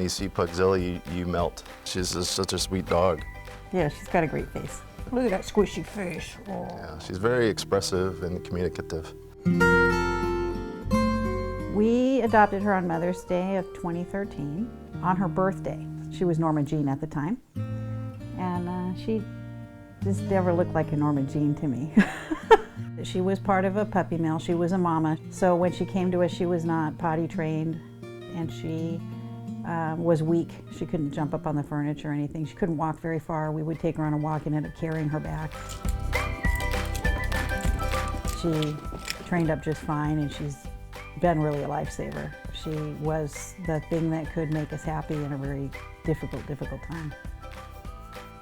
you see Pugzilla, you melt. She's just such a sweet dog. Yeah, she's got a great face. Look at that squishy face. Oh. Yeah, she's very expressive and communicative. We adopted her on Mother's Day of 2013, on her birthday. She was Norma Jean at the time, and she just never looked like a Norma Jean to me. She was part of a puppy mill. She was a mama. So when she came to us, she was not potty trained, and she was weak. She couldn't jump up on the furniture or anything. She couldn't walk very far. We would take her on a walk and end up carrying her back. She trained up just fine, and she's been really a lifesaver. She was the thing that could make us happy in a very difficult time.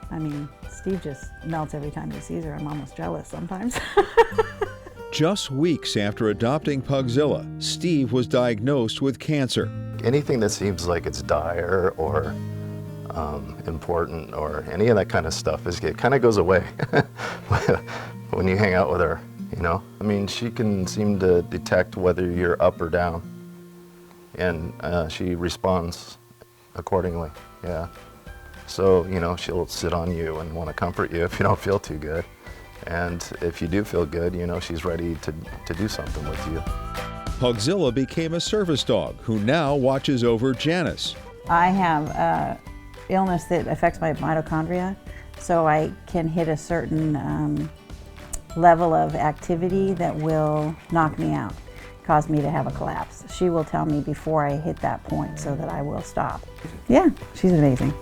I mean, Steve just melts every time he sees her. I'm almost jealous sometimes. Just weeks after adopting Pugzilla, Steve was diagnosed with cancer. Anything that seems like it's dire or important or any of that kind of stuff, it kind of goes away when you hang out with her, you know? I mean, she can seem to detect whether you're up or down, and she responds accordingly, yeah. So, you know, she'll sit on you and want to comfort you if you don't feel too good. And if you do feel good, you know, she's ready to do something with you. Pugzilla became a service dog who now watches over Janice. I have an illness that affects my mitochondria, so I can hit a certain level of activity that will knock me out, cause me to have a collapse. She will tell me before I hit that point so that I will stop. Yeah, she's amazing.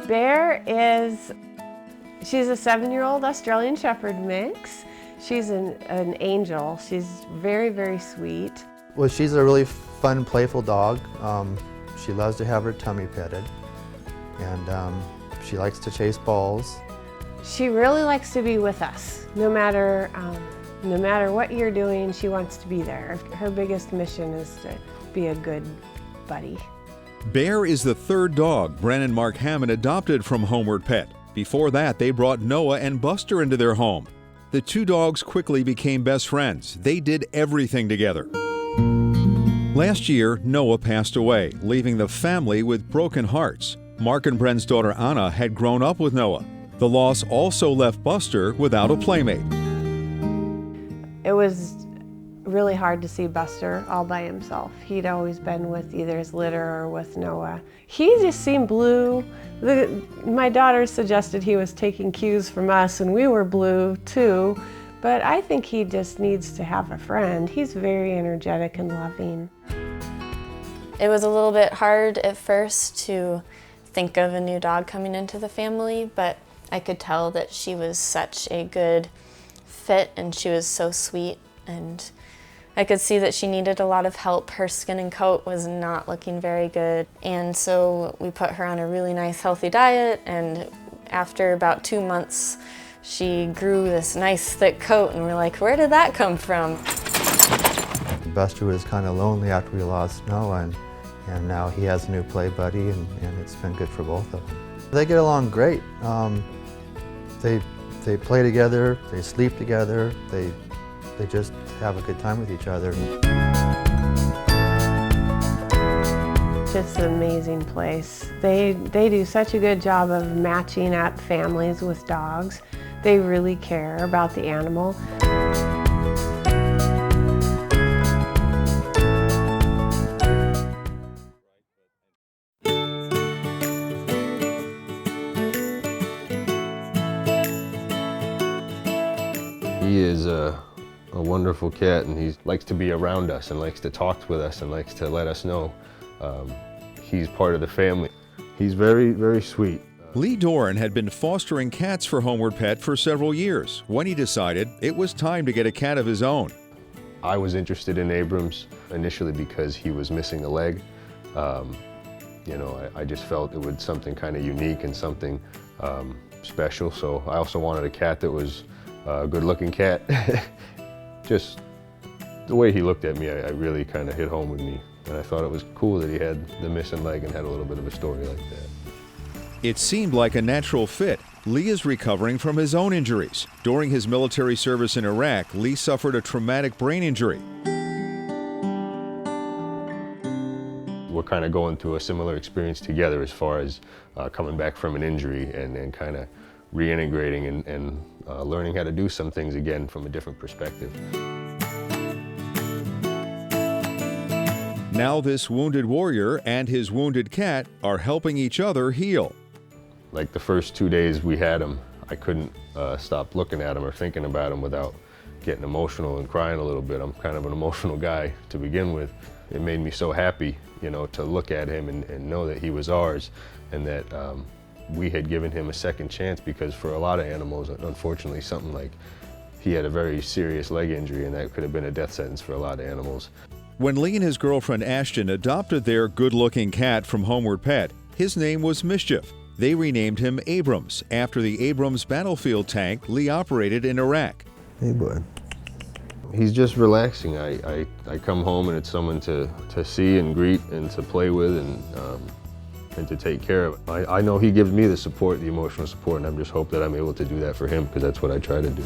Bear she's a 7-year-old Australian Shepherd mix. She's an angel. She's very, very sweet. Well, she's a really fun, playful dog. She loves to have her tummy petted, and she likes to chase balls. She really likes to be with us. No matter what you're doing, she wants to be there. Her biggest mission is to be a good buddy. Bear is the third dog Bren and Mark Hammond adopted from Homeward Pet. Before that, they brought Noah and Buster into their home. The two dogs quickly became best friends. They did everything together. Last year, Noah passed away, leaving the family with broken hearts. Mark and Bren's daughter Anna had grown up with Noah. The loss also left Buster without a playmate. It was really hard to see Buster all by himself. He'd always been with either his litter or with Noah. He just seemed blue. My daughter suggested he was taking cues from us, and we were blue too, but I think he just needs to have a friend. He's very energetic and loving. It was a little bit hard at first to think of a new dog coming into the family, but I could tell that she was such a good fit and she was so sweet, and I could see that she needed a lot of help. Her skin and coat was not looking very good, and so we put her on a really nice healthy diet, and after about 2 months she grew this nice thick coat, and we're like, where did that come from? Buster was kind of lonely after we lost Noah, and now he has a new play buddy, and it's been good for both of them. They get along great. They play together, they sleep together, they just have a good time with each other. Just an amazing place. They do such a good job of matching up families with dogs. They really care about the animal. He is a wonderful cat, and he likes to be around us and likes to talk with us and likes to let us know he's part of the family. He's very, very sweet. Lee Doran had been fostering cats for Homeward Pet for several years when he decided it was time to get a cat of his own. I was interested in Abrams initially because he was missing a leg. You know, I just felt it was something kind of unique and something special, so I also wanted a cat that was a good-looking cat. Just the way he looked at me, I really kind of hit home with me. And I thought it was cool that he had the missing leg and had a little bit of a story like that. It seemed like a natural fit. Lee is recovering from his own injuries. During his military service in Iraq, Lee suffered a traumatic brain injury. We're kind of going through a similar experience together as far as coming back from an injury and kind of reintegrating and learning how to do some things again from a different perspective. Now this wounded warrior and his wounded cat are helping each other heal. Like the first 2 days we had him, I couldn't stop looking at him or thinking about him without getting emotional and crying a little bit. I'm kind of an emotional guy to begin with. It made me so happy, you know, to look at him and know that he was ours and that we had given him a second chance, because for a lot of animals, unfortunately, something like he had a very serious leg injury and that could have been a death sentence for a lot of animals. When Lee and his girlfriend Ashton adopted their good-looking cat from Homeward Pet, his name was Mischief. They renamed him Abrams after the Abrams battlefield tank Lee operated in Iraq. Hey, boy. He's just relaxing. I come home and it's someone to see and greet and to play with and to take care of. I know he gives me the support, the emotional support, and I'm just hope that I'm able to do that for him, because that's what I try to do.